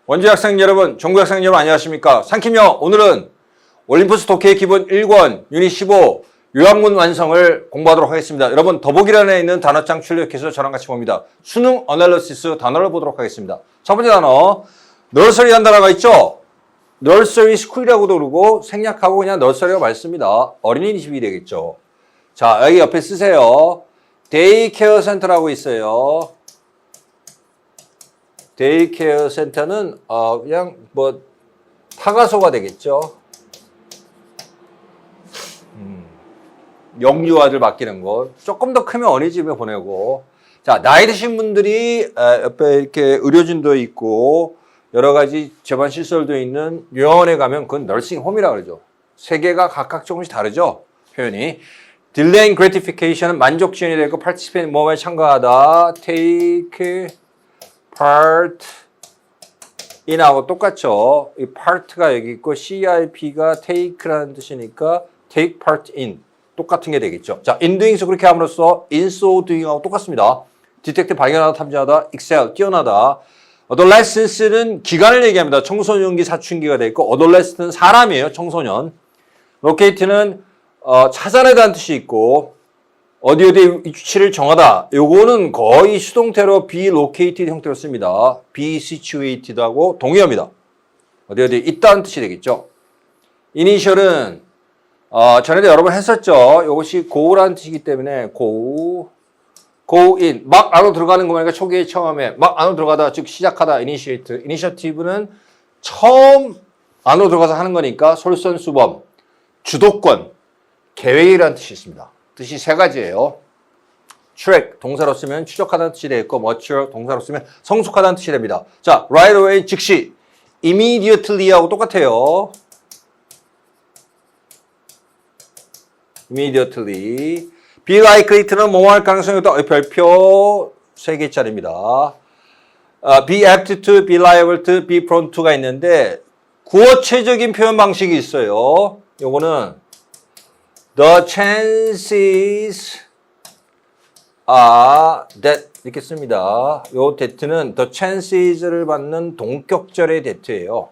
원주 학생 여러분, 전국 학생 여러분 안녕하십니까? 상킴요. 오늘은 올림푸스 독해 기본 1권 유닛 15 요약문 완성을 공부하도록 하겠습니다. 여러분 더보기란에 있는 단어장 출력해서 저랑 같이 봅니다. 수능 어널리시스 단어를 보도록 하겠습니다. 첫 번째 단어 nursery 한 단어가 있죠? nursery school이라고도 그러고 생략하고 그냥 nursery라고 말습니다. 어린이집이 되겠죠. 자, 여기 옆에 쓰세요. 데이케어 센터라고 있어요. 데이케어 센터는 그냥 뭐 타가소가 되겠죠. 영유아들 맡기는 거. 조금 더 크면 어린이집에 보내고. 자, 나이 드신 분들이 옆에 이렇게 의료진도 있고 여러 가지 재반 시설도 있는 요양원에 가면 그건 널싱홈이라고 그러죠. 세 개가 각각 조금씩 다르죠. 표현이. Delaying gratification은 만족 지연이 되고 participate 뭐에 참가하다. Take part in하고 똑같죠. 이 part가 여기 있고 CIP가 take라는 뜻이니까 take part in. 똑같은 게 되겠죠. 자, in doing에서 그렇게 함으로써 in so doing하고 똑같습니다. detect 발견하다, 탐지하다, excel 뛰어나다. adolescence는 기간을 얘기합니다. 청소년기, 사춘기가 돼 있고 adolescent는 사람이에요. 청소년. locate는 찾아내다는 뜻이 있고 어디 위치를 정하다. 요거는 거의 수동태로 be located 형태로 씁니다. be situated하고 동의어입니다. 어디 있다는 뜻이 되겠죠. initial은 전에도 여러 번 했었죠. 이것이 go라는 뜻이기 때문에 go in. 막 안으로 들어가는 거니까 초기에 처음에 막 안으로 들어가다 즉 시작하다 initiate. initiative는 처음 안으로 들어가서 하는 거니까 솔선수범, 주도권, 계획이라는 뜻이 있습니다. 뜻이 세 가지예요. track 동사로 쓰면 추적하다는 뜻이 되겠고 mature 동사로 쓰면 성숙하다는 뜻이 됩니다. 자, right away 즉시 immediately하고 똑같아요. immediately. be likely to는 뭐뭐 할 가능성이 있다. 별표 3개짜리입니다. be apt to, be liable to, be prone to가 있는데 구어체적인 표현 방식이 있어요. 요거는 the chances are that 이렇게 씁니다. 요 that는 the chances를 받는 동격절의 that예요.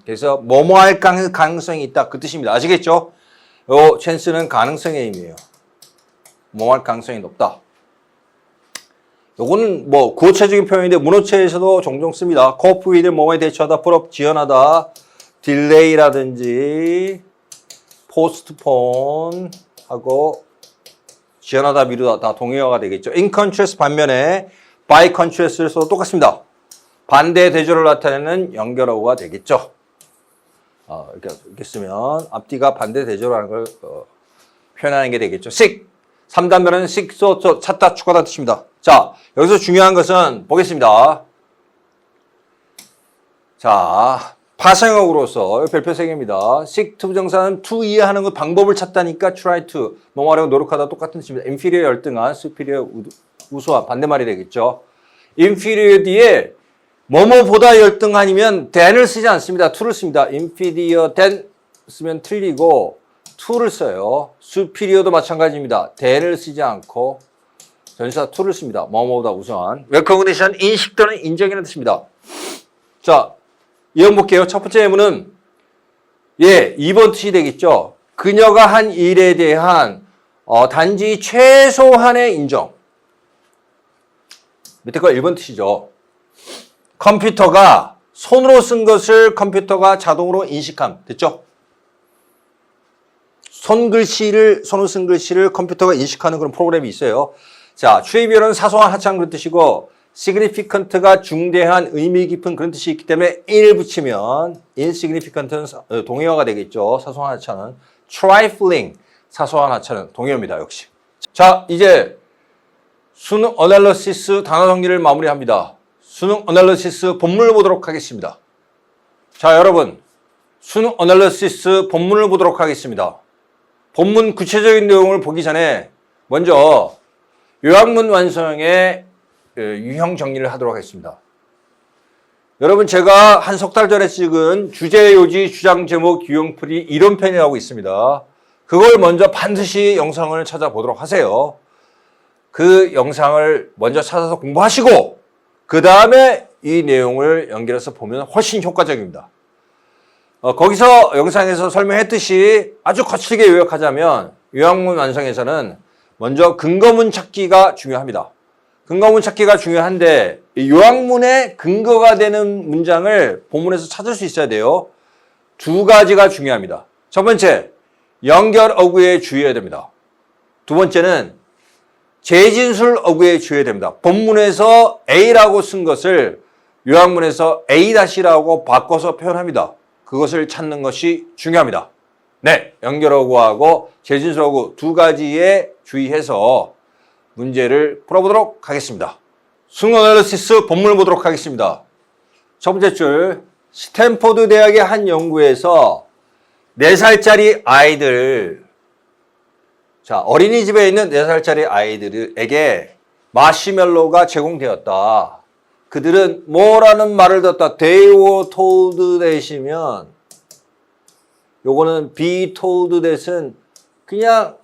그래서 뭐뭐 할 가능성이 있다 그 뜻입니다. 아시겠죠? 요 chance는 가능성의 의미예요. 뭐뭐 할 가능성이 높다. 요거는 뭐 구어체적인 표현인데 문어체에서도 종종 씁니다. cope with 뭐뭐에 대처하다, put up 지연하다, delay라든지 postpone 하고 지연하다, 미루다 다 동의어가 되겠죠. in contrast 반면에 by contrast를 써도 똑같습니다. 반대 대조를 나타내는 연결어가 되겠죠. 이렇게 쓰면 앞뒤가 반대 대조라는 걸 표현하는 게 되겠죠. seek 3단면은 seek, sought, 찾다, 추구하다 뜻입니다. 자, 여기서 중요한 것은 보겠습니다. 자, 파생어구로서 별표 3개입니다. seek to 부정사는 to 이해하는 것 방법을 찾다니까 try to 뭐뭐 하려고 노력하다 똑같은 뜻입니다. inferior 열등한, superior 우수한 반대말이 되겠죠. inferior 뒤에 뭐뭐보다 열등한이면 than을 쓰지 않습니다. to를 씁니다. inferior than 쓰면 틀리고 to를 써요. superior도 마찬가지입니다. than을 쓰지 않고 전치사 to를 씁니다. 뭐뭐보다 우수한. recognition 인식 또는 인정이라는 뜻입니다. 자, 이어 볼게요. 첫 번째 예문은 2번 뜻이 되겠죠. 그녀가 한 일에 대한 단지 최소한의 인정. 밑에 거 1번 뜻이죠. 컴퓨터가 손으로 쓴 것을 컴퓨터가 자동으로 인식함. 됐죠? 손으로 쓴 글씨를 컴퓨터가 인식하는 그런 프로그램이 있어요. 자, trivial은 사소한 하찮은 그런 뜻이고 significant가 중대한 의미 깊은 그런 뜻이 있기 때문에 in을 붙이면 insignificant는 동의어가 되겠죠. 사소한 하찮은. trifling 사소한 하찮은 동의어입니다. 역시. 자, 이제 수능 어널리시스 단어 정리를 마무리합니다. 수능 어널리시스 본문을 보도록 하겠습니다. 자, 여러분 수능 어널리시스 본문을 보도록 하겠습니다. 본문 구체적인 내용을 보기 전에 먼저 요약문 완성의 유형 정리를 하도록 하겠습니다. 여러분 제가 한 석 달 전에 찍은 주제, 요지, 주장, 제목, 유형풀이 이론편이라고 있습니다. 그걸 먼저 반드시 영상을 찾아보도록 하세요. 그 영상을 먼저 찾아서 공부하시고 그 다음에 이 내용을 연결해서 보면 훨씬 효과적입니다. 거기서 영상에서 설명했듯이 아주 거칠게 요약하자면 요약문 완성에서는 먼저 근거문 찾기가 중요합니다. 근거문 찾기가 중요한데 이 요약문에 근거가 되는 문장을 본문에서 찾을 수 있어야 돼요. 두 가지가 중요합니다. 첫 번째, 연결 어구에 주의해야 됩니다. 두 번째는 재진술 어구에 주의해야 됩니다. 본문에서 A라고 쓴 것을 요약문에서 A-라고 바꿔서 표현합니다. 그것을 찾는 것이 중요합니다. 네, 연결 어구하고 재진술 어구 두 가지에 주의해서 문제를 풀어보도록 하겠습니다. 승 어널리시스 본문을 보도록 하겠습니다. 첫 번째 줄, 스탠포드 대학의 한 연구에서 4살짜리 아이들, 자, 어린이집에 있는 4살짜리 아이들에게 마시멜로가 제공되었다. 그들은 뭐라는 말을 듣다. They were told that이면 요거는 be told that은 그냥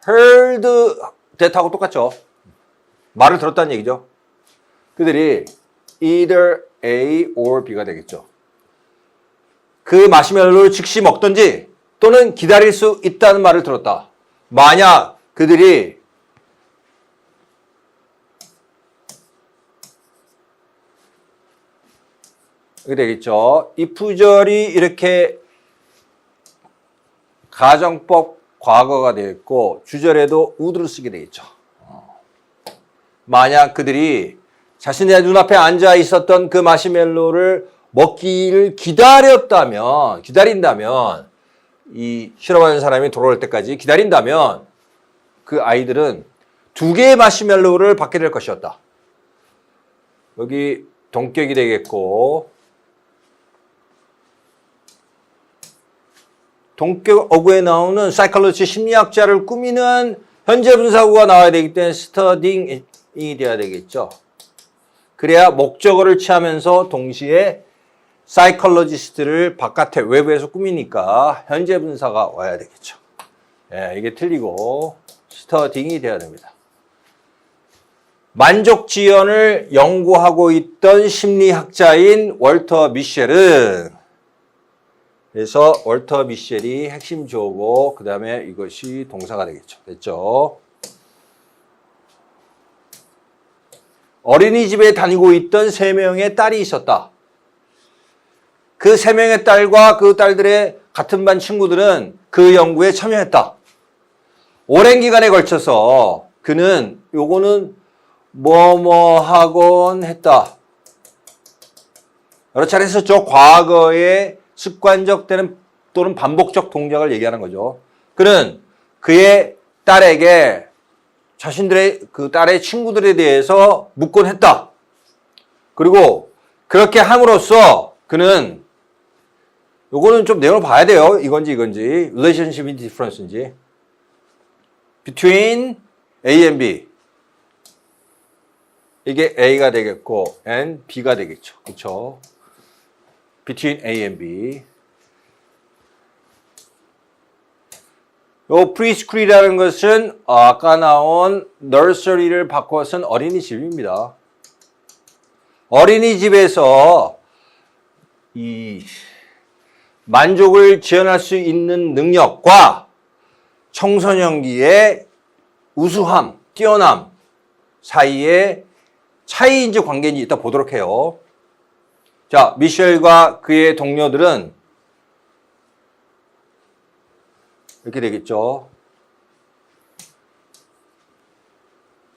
heard that하고 똑같죠. 말을 들었다는 얘기죠. 그들이 either A or B가 되겠죠. 그 마시멜로를 즉시 먹든지 또는 기다릴 수 있다는 말을 들었다. 만약 그들이 이렇게 되겠죠. if절이 이렇게 가정법 과거가 되겠고 주절에도 would를 쓰게 되겠죠. 만약 그들이 자신의 눈앞에 앉아 있었던 그 마시멜로를 먹기를 기다린다면 이 실험하는 사람이 돌아올 때까지 기다린다면 그 아이들은 2개의 마시멜로를 받게 될 것이었다. 여기 동격이 되겠고 동격 어구에 나오는 사이콜로지 심리학자를 꾸미는 현재 분사구가 나와야 되기 때문에 스터딩이 돼야 되겠죠. 그래야 목적어를 취하면서 동시에 사이콜로지스트를 바깥에 외부에서 꾸미니까 현재 분사가 와야 되겠죠. 예, 이게 틀리고 스터딩이 돼야 됩니다. 만족 지연을 연구하고 있던 심리학자인 월터 미셸은 그래서 월터 미셸이 핵심 주어고 그 다음에 이것이 동사가 되겠죠. 됐죠? 어린이집에 다니고 있던 3명의 딸이 있었다. 그 3명의 딸과 그 딸들의 같은 반 친구들은 그 연구에 참여했다. 오랜 기간에 걸쳐서 그는 요거는 뭐뭐 하곤 했다. 여러 차례 했었죠. 과거의 습관적 또는 반복적 동작을 얘기하는 거죠. 그는 그의 딸에게 자신들의 그 딸의 친구들에 대해서 묻곤 했다. 그리고 그렇게 함으로써 그는 요거는 좀 내용을 봐야 돼요. 이건지 relationship difference인지 between A and B 이게 A가 되겠고 and B가 되겠죠. 그렇죠? between A and B 요 프리스쿨이라는 것은 아까 나온 nursery를 바꿔서는 어린이집입니다. 어린이집에서 이 만족을 지원할 수 있는 능력과 청소년기의 우수함, 뛰어남 사이에 차이인지 관계인지 이따 보도록 해요. 자, 미셸과 그의 동료들은 이렇게 되겠죠.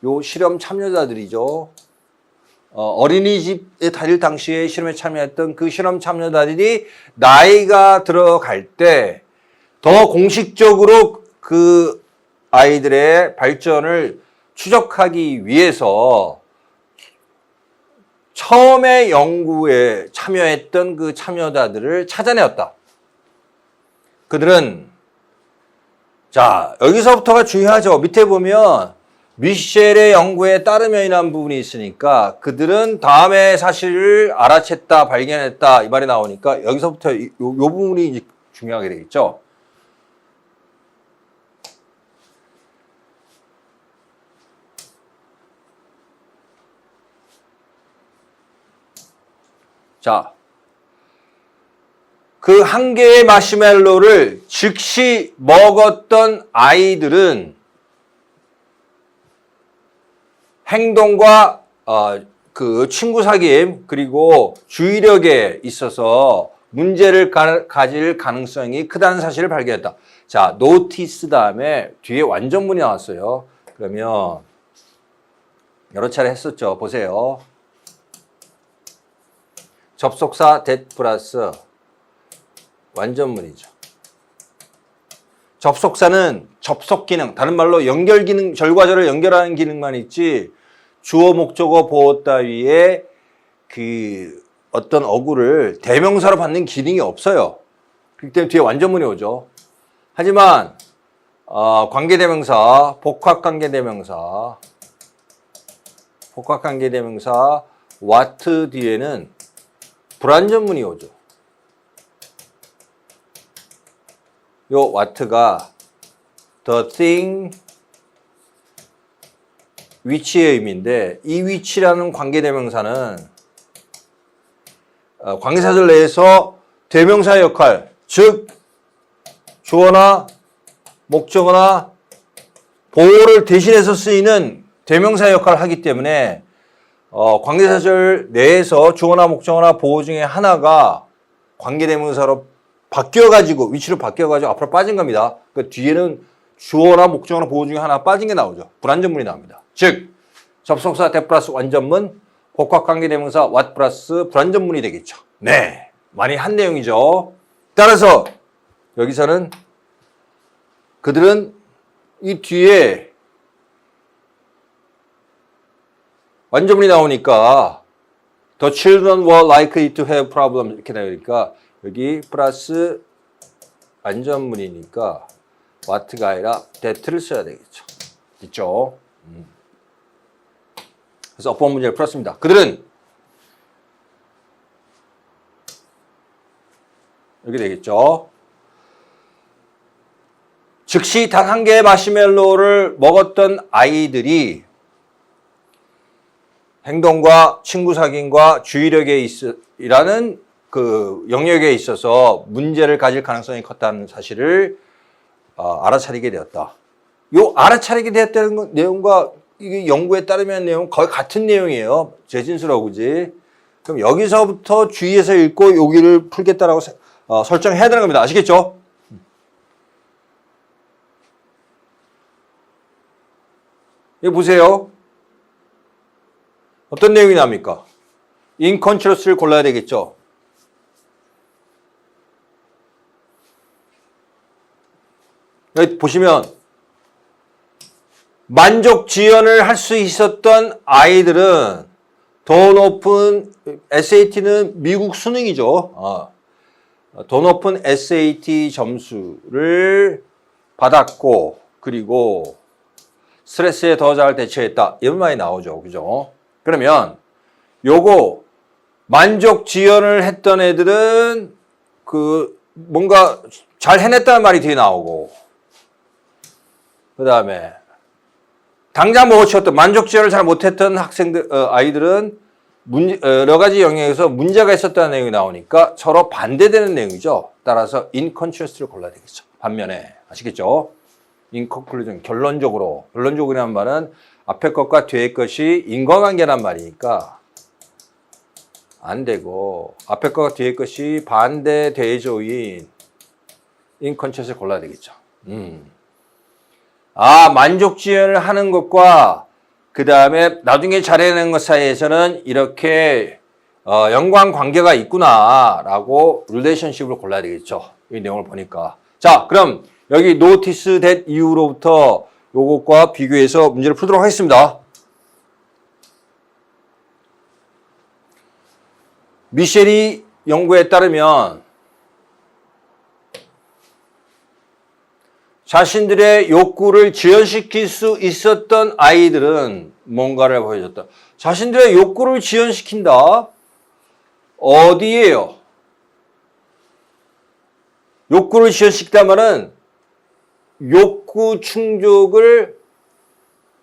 요 실험 참여자들이죠. 어린이집에 다닐 당시에 실험에 참여했던 그 실험 참여자들이 나이가 들어갈 때 더 공식적으로 그 아이들의 발전을 추적하기 위해서 처음에 연구에 참여했던 그 참여자들을 찾아내었다. 그들은 자, 여기서부터가 중요하죠. 밑에 보면 미셸의 연구에 따르면이라는 부분이 있으니까 그들은 다음에 사실을 알아챘다, 발견했다 이 말이 나오니까 여기서부터 요 부분이 이제 중요하게 되겠죠. 자, 그 한 개의 마시멜로를 즉시 먹었던 아이들은 행동과 그 친구 사귐 그리고 주의력에 있어서 문제를 가질 가능성이 크다는 사실을 발견했다. 자, notice 다음에 뒤에 완전문이 나왔어요. 그러면 여러 차례 했었죠. 보세요. 접속사 that 플러스 완전문이죠. 접속사는 접속 기능, 다른 말로 연결 기능, 절과절을 연결하는 기능만 있지 주어, 목적어, 보어 따위에 그 어떤 어구를 대명사로 받는 기능이 없어요. 그렇기 때문에 뒤에 완전문이 오죠. 하지만 관계대명사, 복합관계대명사 what 뒤에는 불완전문이 오죠. 요 what가 the thing 위치의 의미인데 이 위치라는 관계대명사는 관계사절 내에서 대명사의 역할, 즉 주어나 목적어나 보어를 대신해서 쓰이는 대명사의 역할을 하기 때문에 관계사절 내에서 주어나 목적어나 보어 중에 하나가 관계대명사로 바뀌어가지고 위치로 바뀌어가지고 앞으로 빠진 겁니다. 그 뒤에는 주어나 목적어나 보어 중에 하나 빠진 게 나오죠. 불완전문이 나옵니다. 즉 접속사 that 플러스 완전문, 복합관계대명사 what 플러스 불완전문이 되겠죠. 네, 많이 한 내용이죠. 따라서 여기서는 그들은 이 뒤에 완전문이 나오니까 the children were likely to have problems 이렇게 나오니까 여기 플러스 완전문이니까 what가 아니라 that를 써야 되겠죠. 있죠? 그래서 어법 문제를 풀었습니다. 그들은 이렇게 되겠죠. 즉시 단 한 개의 마시멜로를 먹었던 아이들이 행동과 친구 사귐과 주의력에 이라는 그 영역에 있어서 문제를 가질 가능성이 컸다는 사실을 알아차리게 되었다. 요 알아차리게 되었다는 내용과 이게 연구에 따르면 내용 거의 같은 내용이에요. 재진수라고 그지? 그럼 여기서부터 주의해서 읽고 여기를 풀겠다라고 설정해야 되는 겁니다. 아시겠죠? 여기 보세요. 어떤 내용이 나옵니까? incontinuous를 골라야 되겠죠. 여기 보시면 만족 지연을 할 수 있었던 아이들은 더 높은 SAT는 미국 수능이죠. 더 높은 SAT 점수를 받았고 그리고 스트레스에 더 잘 대처했다. 이런 말이 나오죠. 그죠? 그러면 요거 만족 지연을 했던 애들은 그 뭔가 잘 해냈다는 말이 뒤에 나오고 그 다음에 당장 못 치웠던 만족 지연을 잘 못했던 학생들 아이들은 여러 가지 영역에서 문제가 있었다는 내용이 나오니까 서로 반대되는 내용이죠. 따라서 incontinuous를 골라야 되겠죠. 반면에 아시겠죠? inconclusion 결론적으로라는 말은 앞에 것과 뒤에 것이 인과관계란 말이니까 안 되고 앞에 것과 뒤에 것이 반대 대조인 incontinuous를 골라야 되겠죠. 만족 지연을 하는 것과 그 다음에 나중에 잘해내는 것 사이에서는 이렇게 연관 관계가 있구나라고 릴레이션십을 골라야 되겠죠. 이 내용을 보니까. 자, 그럼 여기 notice that 이후로부터 요것과 비교해서 문제를 풀도록 하겠습니다. 미셸이 연구에 따르면 자신들의 욕구를 지연시킬 수 있었던 아이들은 뭔가를 보여줬다. 자신들의 욕구를 지연시킨다? 어디에요? 욕구를 지연시키다면은 욕구 충족을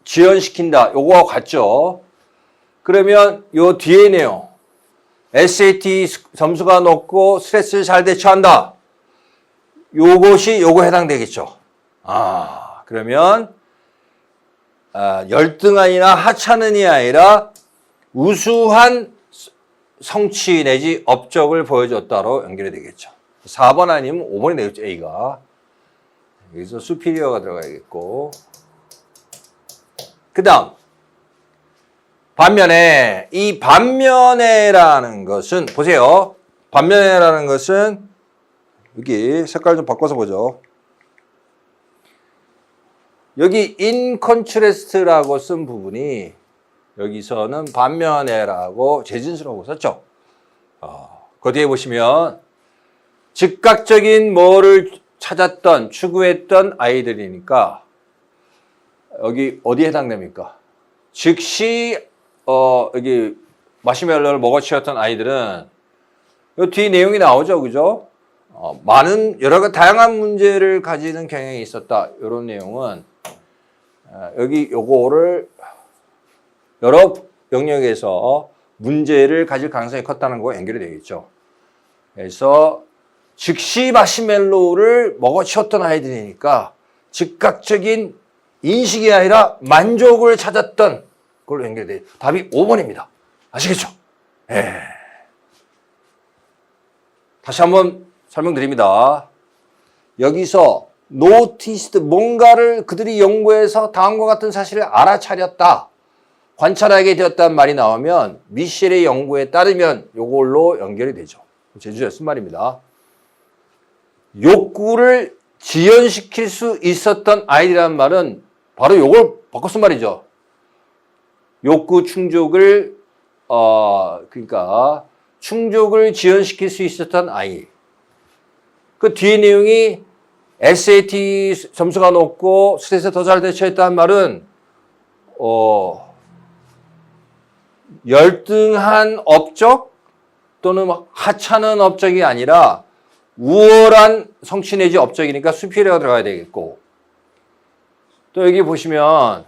지연시킨다. 요거와 같죠? 그러면 요 뒤에네요. SAT 점수가 높고 스트레스를 잘 대처한다. 요것이 요거 해당되겠죠. 그러면 열등한이나 하찮은이 아니라 우수한 성취 내지 업적을 보여줬다로 연결이 되겠죠. 4번 아니면 5번이 되겠죠. A가. 여기서 superior가 들어가야겠고. 그 다음 반면에 이 반면에라는 것은 보세요. 반면에라는 것은 여기 색깔 좀 바꿔서 보죠. 여기 in contrast라고 쓴 부분이 여기서는 반면에라고 재진수라고 썼죠. 그 뒤에 보시면 즉각적인 뭐를 찾았던 추구했던 아이들이니까 여기 어디에 해당됩니까? 즉시 여기 마시멜로를 먹어치웠던 아이들은 이 뒤에 내용이 나오죠, 그죠? 많은 여러 다양한 문제를 가지는 경향이 있었다. 이런 내용은 여기 요거를 여러 영역에서 문제를 가질 가능성이 컸다는 거와 연결이 되겠죠. 그래서 즉시 마시멜로우를 먹어치웠던 아이들이니까 즉각적인 인식이 아니라 만족을 찾았던 걸로 연결이 돼요. 답이 5번입니다. 아시겠죠? 다시 한번 설명드립니다. 여기서 noticed 뭔가를 그들이 연구해서 다음과 같은 사실을 알아차렸다. 관찰하게 되었다는 말이 나오면 미셸의 연구에 따르면 이걸로 연결이 되죠. 제주에 쓴 말입니다. 욕구를 지연시킬 수 있었던 아이들이라는 말은 바로 이걸 바꿔 쓴 말이죠. 욕구 충족을 그러니까 충족을 지연시킬 수 있었던 아이. 그 뒤에 내용이 SAT 점수가 높고 스트레스에 더 잘 대처했다는 말은 열등한 업적 또는 하찮은 업적이 아니라 우월한 성취 내지 업적이니까 superior가 들어가야 되겠고, 또 여기 보시면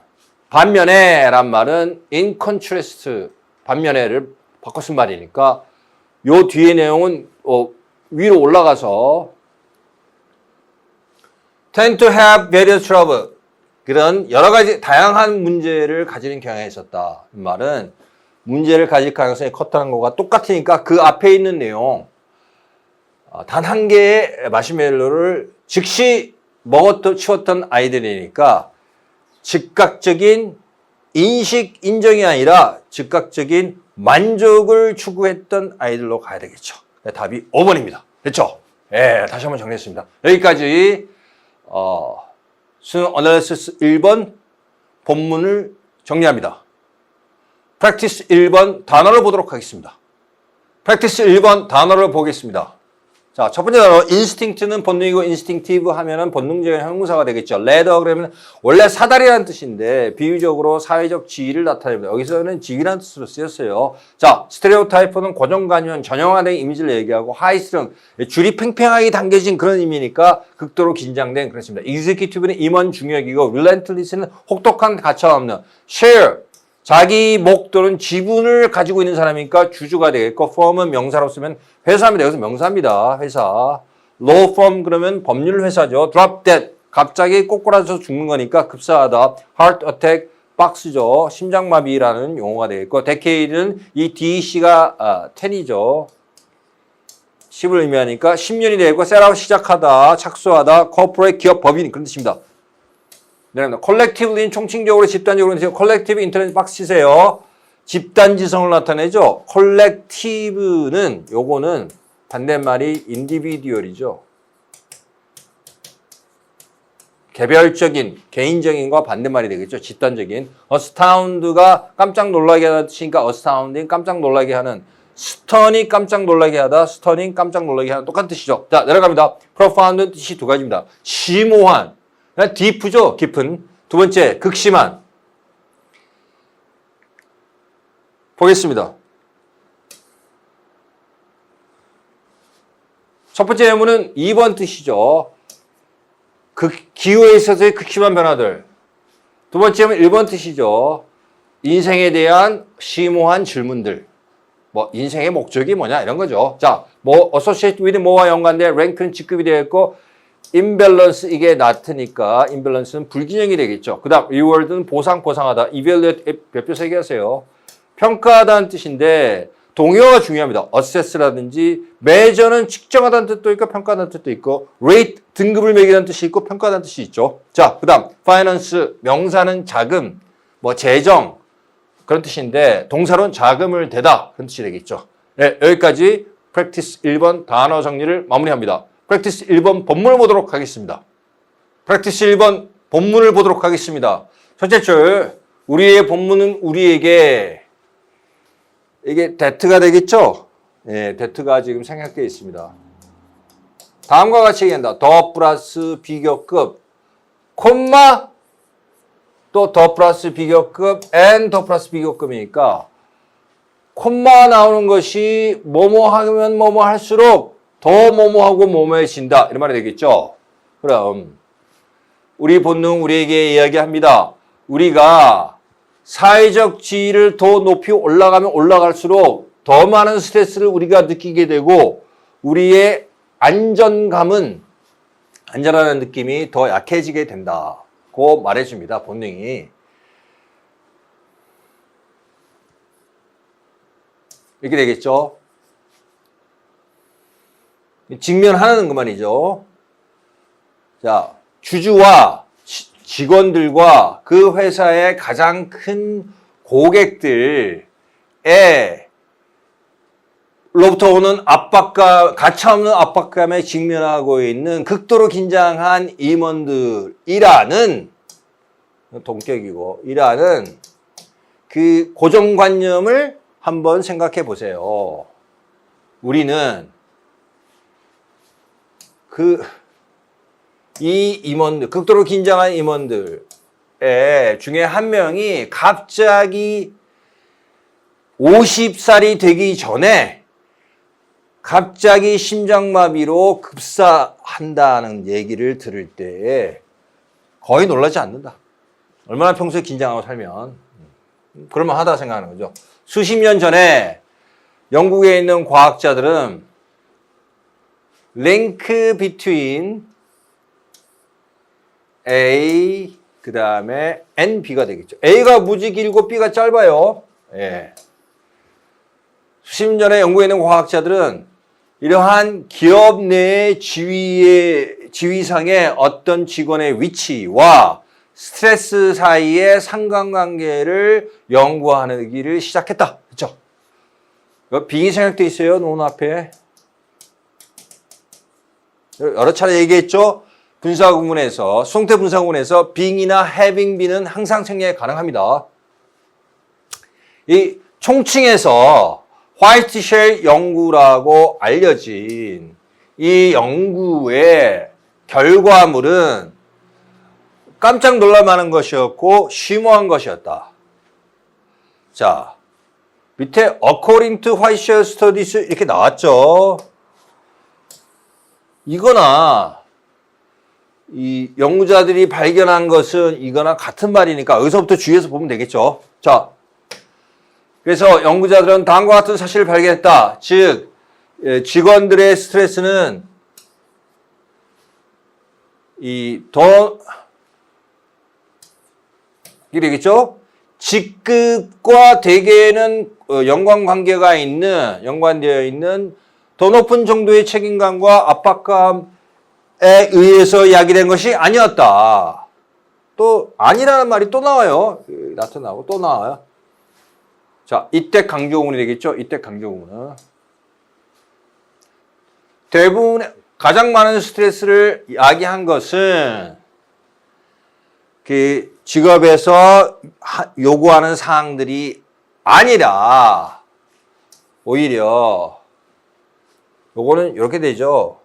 반면에 란 말은 in contrast 반면에를 바꿔 쓴 말이니까 요 뒤에 내용은 위로 올라가서 tend to have various trouble 그런 여러 가지 다양한 문제를 가지는 경향이 있었다. 이 말은 문제를 가질 가능성이 컸다는 거가 똑같으니까 그 앞에 있는 내용 단 한 개의 마시멜로를 즉시 치웠던 아이들이니까 즉각적인 인식 인정이 아니라 즉각적인 만족을 추구했던 아이들로 가야 되겠죠. 답이 5번입니다. 됐죠? 다시 한번 정리했습니다. 여기까지 수능 어널리시스 1번 본문을 정리합니다. 프랙티스 1번 단어를 보도록 하겠습니다. 프랙티스 1번 단어를 보겠습니다. 자, 첫 번째 단어 인스팅트는 본능이고 인스팅티브 하면은 본능적인 형용사가 되겠죠. 레더 그러면 원래 사다리라는 뜻인데 비유적으로 사회적 지위를 나타냅니다. 여기서는 지위라는 뜻으로 쓰였어요. 자, 스테레오타이프는 고정관념, 전형화된 이미지를 얘기하고 하이스령 줄이 팽팽하게 당겨진 그런 의미니까 극도로 긴장된 그렇습니다. executive는 임원 중역이고 relentless는 혹독한 가차없는 share 자기 목 또는 지분을 가지고 있는 사람이니까 주주가 되겠고 firm은 명사로 쓰면 회사입니다. 여기서 명사입니다. 회사. law firm 그러면 법률 회사죠. drop dead 갑자기 꼬꾸라져서 죽는 거니까 급사하다. heart attack 박스죠. 심장마비라는 용어가 되겠고 decade는 이 DC가 10이죠. 10을 의미하니까 10년이 되고 셋아웃 시작하다, 착수하다, corporate 기업 법인 그런 뜻입니다. 네, 컬렉티브는 총칭적으로 집단적으로 컬렉티브 인터넷 박스 치세요. 집단지성을 나타내죠. 컬렉티브는 요거는 반대말이 인디비듀얼이죠. 개별적인, 개인적인과 반대말이 되겠죠. 집단적인. astound가 깜짝 놀라게 하다 뜻이니까 astounding 깜짝 놀라게 하는, stunning 깜짝 놀라게 하다, stunning 깜짝 놀라게 하는 똑같은 뜻이죠. 자, 내려갑니다. profound 뜻이 두 가지입니다. 심오한 딥죠. 깊은. 두 번째, 극심한. 보겠습니다. 첫 번째 예문은 2번 뜻이죠. 기후에 있어서의 극심한 변화들. 두 번째 예문은 1번 뜻이죠. 인생에 대한 심오한 질문들. 뭐 인생의 목적이 뭐냐 이런 거죠. 자, 뭐 associate with 뭐와 연관돼 랭크는 직급이 되어 있고 imbalance 이게 나트니까 imbalance는 불균형이 되겠죠. 그다음 reward는 보상하다. evaluate 별표 3개 하세요. 평가하다는 뜻인데 동의어가 중요합니다. assess라든지 measure는 측정하다는 뜻도 있고 평가하다는 뜻도 있고 rate 등급을 매기다는 뜻이 있고 평가하다는 뜻이 있죠. 자, 그다음 finance 명사는 자금, 뭐 재정 그런 뜻인데 동사로는 자금을 대다 그런 뜻이 되겠죠. 네, 여기까지 practice 1번 단어 정리를 마무리합니다. practice 1번 본문을 보도록 하겠습니다. practice 1번 본문을 보도록 하겠습니다. 첫째 줄 우리의 본문은 우리에게 이게 that가 되겠죠? 네, that가 지금 생략되어 있습니다. 다음과 같이 얘기한다. 더 플러스 비교급 콤마 또 더 플러스 비교급 and 더 플러스 비교급이니까 콤마 나오는 것이 뭐뭐 하면 뭐뭐 할수록 더 뭐뭐하고 뭐뭐해진다 이런 말이 되겠죠. 그럼 우리 본능 우리에게 이야기합니다. 우리가 사회적 지위를 더 높이 올라가면 올라갈수록 더 많은 스트레스를 우리가 느끼게 되고 우리의 안전감은 안전하는 느낌이 더 약해지게 된다고 말해줍니다. 본능이. 이렇게 되겠죠. 직면하는 그 말이죠. 자, 주주와 직원들과 그 회사의 가장 큰 고객들의 로부터 오는 압박감, 가차없는 압박감에 직면하고 있는 극도로 긴장한 임원들이라는 동격이고 이라는 그 고정관념을 한번 생각해 보세요. 우리는 이 임원들, 극도로 긴장한 임원들 중에 한 명이 갑자기 50살이 되기 전에 갑자기 심장마비로 급사한다는 얘기를 들을 때 거의 놀라지 않는다. 얼마나 평소에 긴장하고 살면 그럴만하다 생각하는 거죠. 수십 년 전에 영국에 있는 과학자들은 link between A 그 다음에 N, B가 되겠죠. A가 무지 길고 B가 짧아요. 예. 수십 년 전에 영국에 있는 과학자들은 이러한 기업 내 지위상의 어떤 직원의 위치와 스트레스 사이의 상관관계를 연구하기를 시작했다. 그렇죠? 빙이 생략되어 있어요. 논 앞에. 여러 차례 얘기했죠. 분사구문에서 수동태 분사구문에서 being이나 having be는 항상 생략 가능합니다. 이 총칭에서 화이트쉘 연구라고 알려진 이 연구의 결과물은 깜짝 놀랄만한 것이었고 심오한 것이었다. 자, 밑에 according to Whiteshell Studies 이렇게 나왔죠. 이거나 이 연구자들이 발견한 것은 이거나 같은 말이니까 여기서부터 주의해서 보면 되겠죠. 자, 그래서 연구자들은 다음과 같은 사실을 발견했다. 즉, 직원들의 스트레스는 이게 되겠죠? 직급과 대개는 연관되어 있는 더 높은 정도의 책임감과 압박감에 의해서 이야기된 것이 아니었다. 또 아니라는 말이 또 나와요. 나타나고 또 나와요. 자, 이때 강조구문이 되겠죠. 이때 강조구문은 대부분의 가장 많은 스트레스를 야기한 것은 그 직업에서 요구하는 사항들이 아니라 오히려 요거는 이렇게 되죠.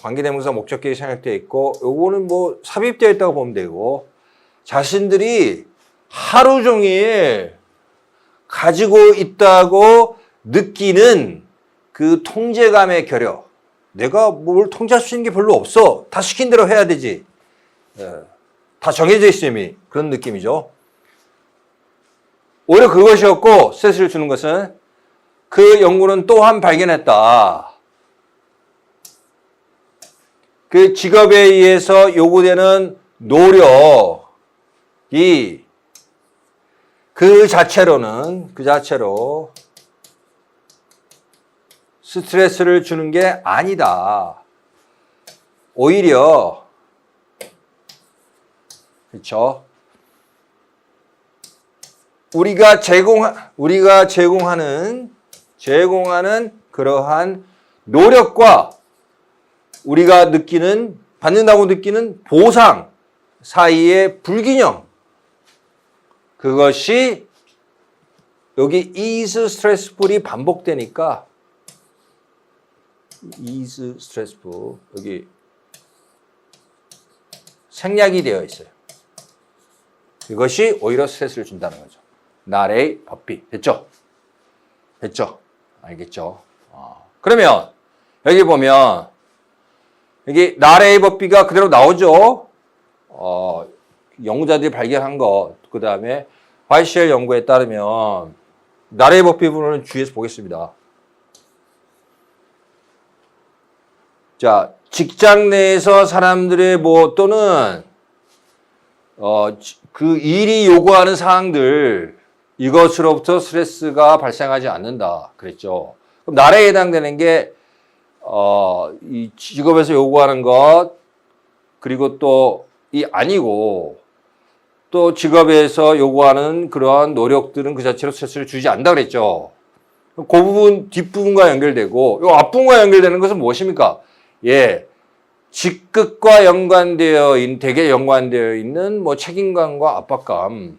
관계대명사 목적격이 생략되어 있고 요거는 뭐 삽입되어 있다고 보면 되고 자신들이 하루 종일 가지고 있다고 느끼는 그 통제감의 결여. 내가 뭘 통제할 수 있는 게 별로 없어. 다 시킨 대로 해야 되지. 다 정해져 있어 이미. 그런 느낌이죠. 오히려 그것이었고 스트레스를 주는 것은 그 연구는 또한 발견했다. 그 직업에 의해서 요구되는 노력이 그 자체로 스트레스를 주는 게 아니다. 오히려 그렇죠. 우리가 제공하는 그러한 노력과 우리가 받는다고 느끼는 보상 사이의 불균형. 그것이 여기 is stressful이 반복되니까 is stressful 여기 생략이 되어 있어요. 이것이 오히려 스트레스를 준다는 거죠. not a puppy. 됐죠? 알겠죠? 그러면 여기 보면 여기 not a puppy가 그대로 나오죠? 연구자들이 발견한 것, 그 다음에 화이시엘 연구에 따르면 not a puppy 부분은 주의해서 보겠습니다. 자, 직장 내에서 사람들의 또는 그 일이 요구하는 사항들 이것으로부터 스트레스가 발생하지 않는다 그랬죠. 그럼 나라에 해당되는 게 이 직업에서 요구하는 것 그리고 또 이 아니고 또 직업에서 요구하는 그러한 노력들은 그 자체로 스트레스를 주지 않는다 그랬죠. 그 부분 뒷부분과 연결되고 이 앞부분과 연결되는 것은 무엇입니까? 예. 직급과 대개 연관되어 있는 책임감과 압박감.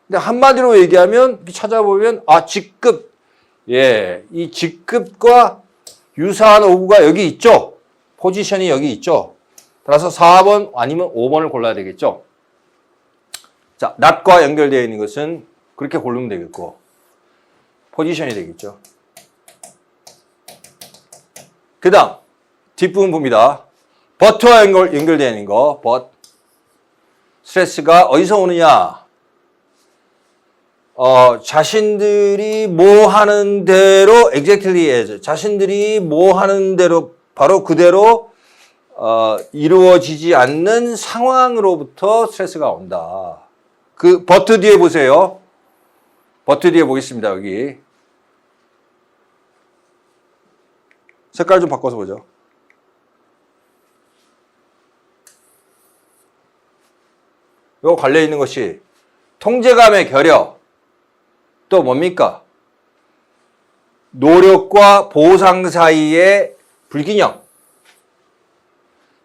근데 한마디로 얘기하면 찾아보면 직급. 예. 이 직급과 유사한 오구가 여기 있죠. 포지션이 여기 있죠. 따라서 4번 아니면 5번을 골라야 되겠죠. 자, not과 연결되어 있는 것은 그렇게 고르면 되겠고 포지션이 되겠죠. 그 다음 뒷부분 봅니다. but와 연결되어 있는 거 but 스트레스가 어디서 오느냐? 자신들이 뭐 하는 대로 exactly as 자신들이 뭐 하는 대로 바로 그대로 이루어지지 않는 상황으로부터 스트레스가 온다. 그 but 뒤에 보세요. but 뒤에 보겠습니다. 여기 색깔 좀 바꿔서 보죠. 요 관련 있는 것이 통제감의 결여 또 뭡니까? 노력과 보상 사이의 불균형.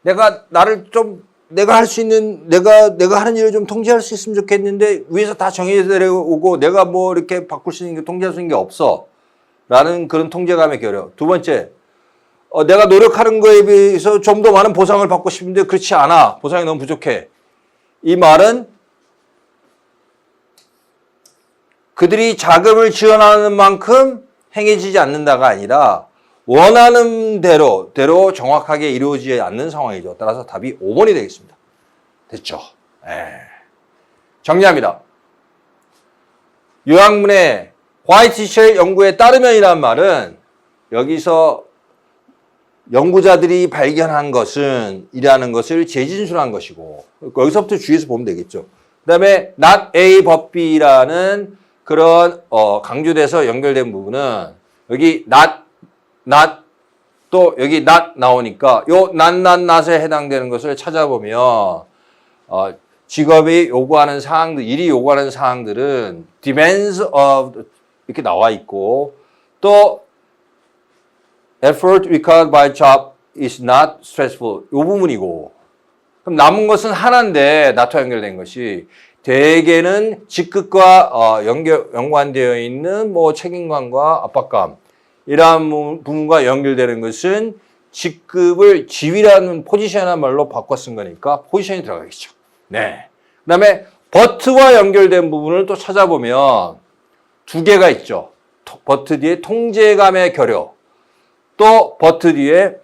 내가 할 수 있는 내가 하는 일을 좀 통제할 수 있으면 좋겠는데 위에서 다 정해져 내려오고 내가 이렇게 바꿀 수 있는 게 통제할 수 있는 게 없어. 라는 그런 통제감의 결여. 두 번째, 내가 노력하는 거에 비해서 좀 더 많은 보상을 받고 싶은데 그렇지 않아. 보상이 너무 부족해. 이 말은 그들이 자금을 지원하는 만큼 행해지지 않는다가 아니라 원하는 대로 정확하게 이루어지지 않는 상황이죠. 따라서 답이 5번이 되겠습니다. 됐죠? 정리합니다. 요약문의 화이트쉘 연구에 따르면이란 말은 여기서 연구자들이 발견한 것은 이라는 것을 재진술한 것이고 여기서부터 주의해서 보면 되겠죠. 그 다음에 not a puppy라는 그런 강조돼서 연결된 부분은 여기 not 또 여기 not 나오니까 요 not에 해당되는 것을 찾아보면 직업이 요구하는 사항들, 일이 요구하는 사항들은 demands of 이렇게 나와 있고 또 effort required by job is not stressful 요 부분이고 그럼 남은 것은 하나인데 not와 연결된 것이 대개는 직급과 연관되어 있는 책임감과 압박감 이러한 부분과 연결되는 것은 직급을 지위라는 포지션이라는 말로 바꿔 쓴 거니까 포지션이 들어가겠죠. 네. 그 다음에 but와 연결된 부분을 또 찾아보면 두 개가 있죠. but 뒤에 통제감의 결여 또 but 뒤에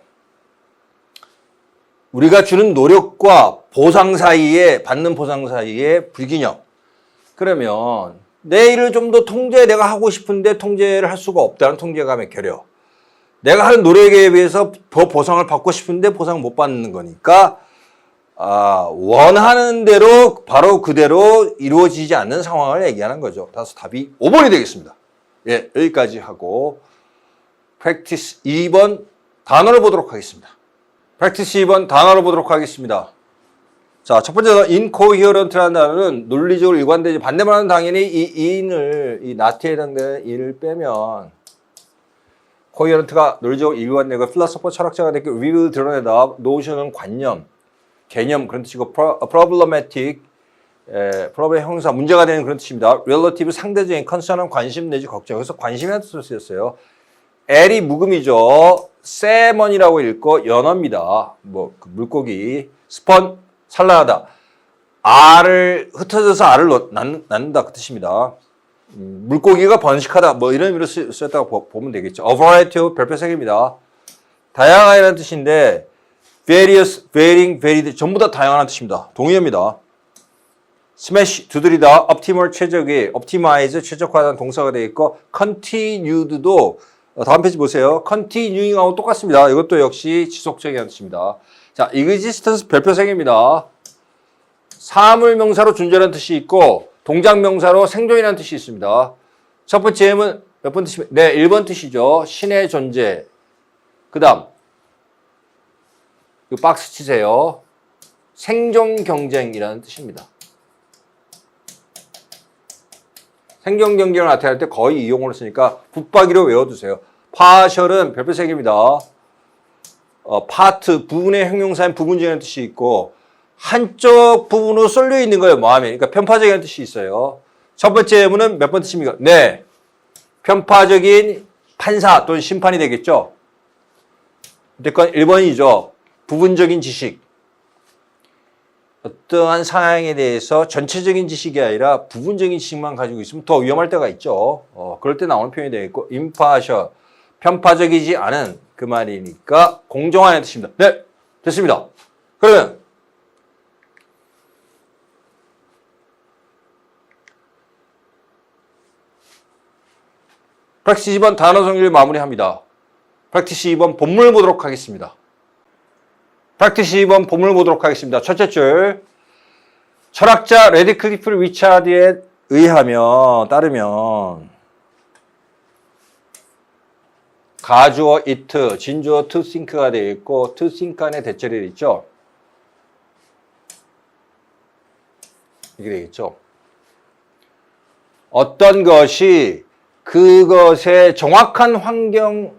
우리가 주는 노력과 받는 보상 사이의 불균형. 그러면 내 일을 좀 더 내가 하고 싶은데 통제를 할 수가 없다는 통제감의 결여. 내가 하는 노력에 비해서 더 보상을 받고 싶은데 보상을 못 받는 거니까 원하는 대로 바로 그대로 이루어지지 않는 상황을 얘기하는 거죠. 따라서 답이 5번이 되겠습니다. 예, 여기까지 하고 practice 2번 단어를 보도록 하겠습니다. practice 2번 단어를 보도록 하겠습니다. 자, 첫 번째 단어 incoherent라는 단어는 논리적으로 일관되지 반대말은 당연히 이 not에 해당되는 in을 빼면 coherent가 논리적으로 일관되고 philosopher 철학자가 되게 reveal 드러내다 notion은 관념, 개념 그런 뜻이고 problematic problem 형사 문제가 되는 그런 뜻입니다. relative 상대적인 concern은 관심 내지 걱정. 그래서 관심이라는 뜻으로 쓰였어요. L이 묵음이죠. salmon이라고 읽고 연어입니다. 뭐 물고기. 스펀 산란하다. 알을 흩어져서 알을 낳는다 그 뜻입니다. 물고기가 번식하다 뭐 이런 의미로 쓰였다고 보면 되겠죠. A variety of 별표색입니다. 다양하다는 뜻인데 various, varying, varied 전부 다 다양한 뜻입니다. 동의어입니다. smash 두드리다, optimal 최적의, optimize 최적화하는 동사가 되어 있고 continued도 다음 페이지 보세요. continuing하고 똑같습니다. 이것도 역시 지속적이라는 뜻입니다. 자, existence 별표색입니다. 사물명사로 존재라는 뜻이 있고 동작명사로 생존이라는 뜻이 있습니다. 첫 번째 M은 몇 번 뜻입니까? 네, 1번 뜻이죠. 신의 존재. 그 다음 이 박스 치세요. 생존 경쟁이라는 뜻입니다. 생존 경쟁을 나타낼 때 거의 이용어를 쓰니까 붙박이로 외워두세요. 파셜은 별표색입니다. 파트, 부분의 형용사인 부분적인 뜻이 있고 한쪽 부분으로 쏠려 있는 거예요. 마음에. 그러니까 편파적인 뜻이 있어요. 첫 번째 예문은 몇 번 뜻입니까? 네. 편파적인 판사 또는 심판이 되겠죠. 어쨌건 1번이죠. 부분적인 지식. 어떠한 상황에 대해서 전체적인 지식이 아니라 부분적인 지식만 가지고 있으면 더 위험할 때가 있죠. 그럴 때 나오는 표현이 되겠고 impartial, 편파적이지 않은 그 말이니까 공정하다는 뜻입니다. 네, 됐습니다. 그러면 프랙티스 2번 단어 정리를 마무리합니다. 프랙티스 2번 본문을 보도록 하겠습니다. 프랙티스 2번 본문을 보도록 하겠습니다. 첫째 줄 철학자 레드클리프 리차드에 따르면 가주어 it, 진주어 to think가 되어 있고 to think 안에 대절이 있죠. 이게 되겠죠. 어떤 것이 그것의 정확한 환경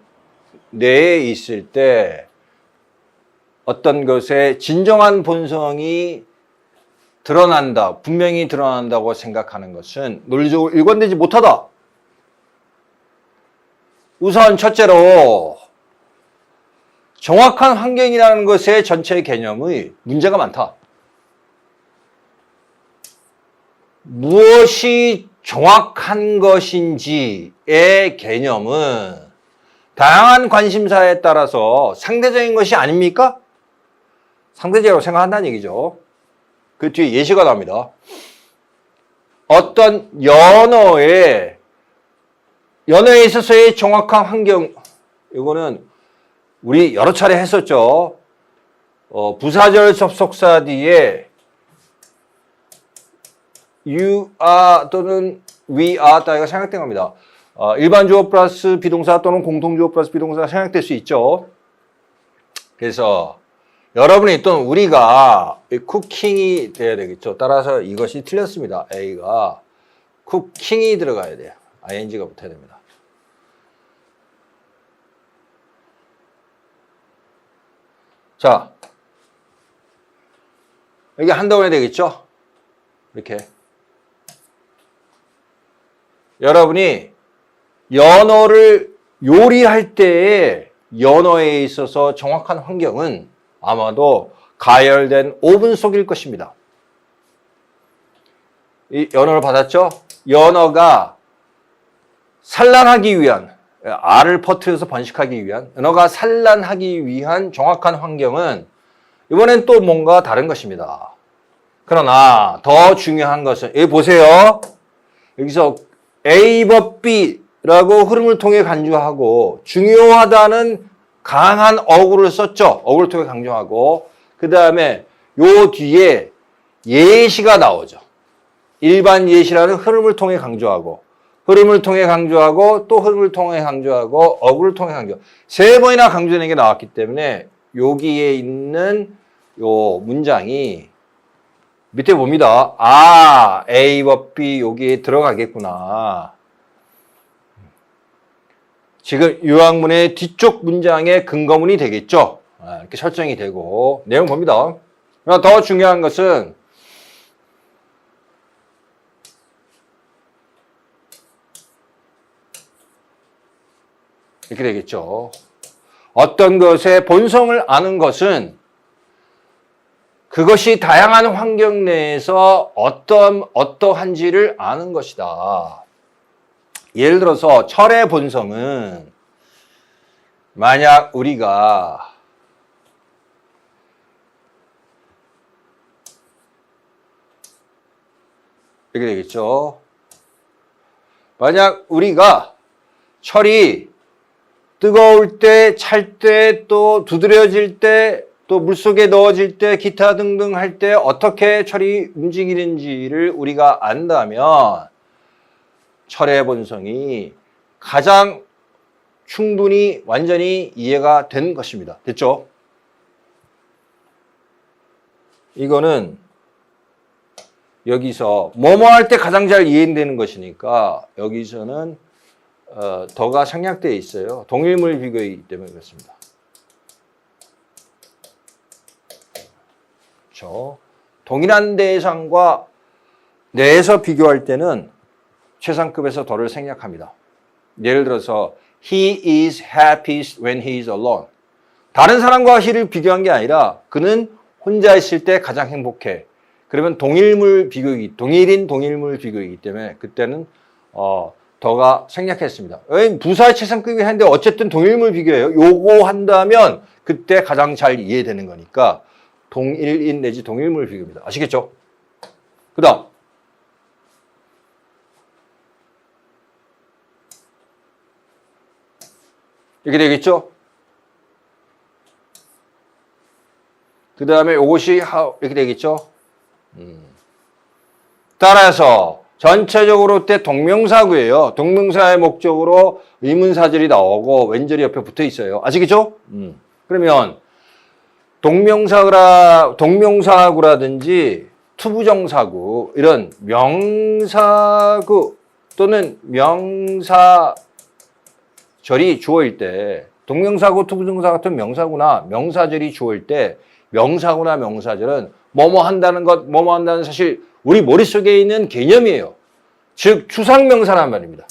내에 있을 때 어떤 것의 진정한 본성이 드러난다, 분명히 드러난다고 생각하는 것은 논리적으로 일관되지 못하다. 우선 첫째로 정확한 환경이라는 것의 전체 개념의 문제가 많다. 무엇이 정확한 것인지의 개념은 다양한 관심사에 따라서 상대적인 것이 아닙니까? 상대적으로 생각한다는 얘기죠. 그 뒤에 예시가 나옵니다. 어떤 연어에 있어서의 정확한 환경, 이거는 우리 여러 차례 했었죠. 부사절 접속사 뒤에 you are 또는 we are 따위가 생략된 겁니다. 일반 주어 플러스 비동사 또는 공통 주어 플러스 비동사가 생략될 수 있죠. 그래서 여러분이 또는 우리가 쿠킹이 돼야 되겠죠. 따라서 이것이 틀렸습니다. A가 쿠킹이 들어가야 돼요. ing가 붙어야 됩니다. 자, 여기 한다고 해야 되겠죠? 이렇게. 여러분이 연어를 요리할 때에 연어에 있어서 정확한 환경은 아마도 가열된 오븐 속일 것입니다. 이 연어를 받았죠? 연어가 산란하기 위한, 알을 퍼뜨려서 번식하기 위한, 연어가 산란하기 위한 정확한 환경은 이번엔 또 뭔가 다른 것입니다. 그러나 더 중요한 것은 여기 보세요. 여기서 A 법 B라고 흐름을 통해 간주하고 중요하다는 강한 어구를 썼죠. 어구를 통해 강조하고 그 다음에 요 뒤에 예시가 나오죠. 일반 예시라는 흐름을 통해 강조하고 흐름을 통해 강조하고 또 흐름을 통해 강조하고 어구를 통해 강조. 세 번이나 강조되는 게 나왔기 때문에 여기에 있는 요 문장이 밑에 봅니다. 아, A 법 B 여기에 들어가겠구나. 지금 요약문의 뒤쪽 문장의 근거문이 되겠죠. 이렇게 설정이 되고 내용 봅니다. 더 중요한 것은 이렇게 되겠죠. 어떤 것의 본성을 아는 것은 그것이 다양한 환경 내에서 어떠한지를 아는 것이다. 예를 들어서 철의 본성은 만약 우리가 이렇게 되겠죠. 만약 우리가 철이 뜨거울 때, 찰 때, 또 두드려질 때, 또 물속에 넣어질 때, 기타 등등 할 때 어떻게 철이 움직이는지를 우리가 안다면 철의 본성이 가장 충분히 완전히 이해가 된 것입니다. 됐죠? 이거는 여기서 뭐뭐 할 때 가장 잘 이해되는 것이니까 여기서는 더가 생략되어 있어요. 동일물 비교이기 때문에 그렇습니다. 그렇죠? 동일한 대상과 내에서 비교할 때는 최상급에서 더를 생략합니다. 예를 들어서 He is happiest when he is alone. 다른 사람과 he를 비교한 게 아니라 그는 혼자 있을 때 가장 행복해. 그러면 동일인 동일물 비교이기 때문에 그때는 더가 생략했습니다. 부사의 최상급이 하는데 어쨌든 동일물 비교예요. 요거 한다면 그때 가장 잘 이해되는 거니까 동일인 내지 동일물 비교입니다. 아시겠죠? 그 다음 이렇게 되겠죠? 그 다음에 이것이 이렇게 되겠죠? 따라서 전체적으로 때 동명사구예요. 동명사의 목적으로 의문사절이 나오고 왼절이 옆에 붙어 있어요. 아시겠죠? 그러면 동명사구라든지 투부정사구 이런 명사구 또는 명사절이 주어일 때 동명사구, 투부정사 같은 명사구나 명사절이 주어일 때 명사구나 명사절은 뭐뭐 한다는 것, 뭐뭐 한다는 사실 우리 머릿속에 있는 개념이에요. 즉 추상명사란 말입니다.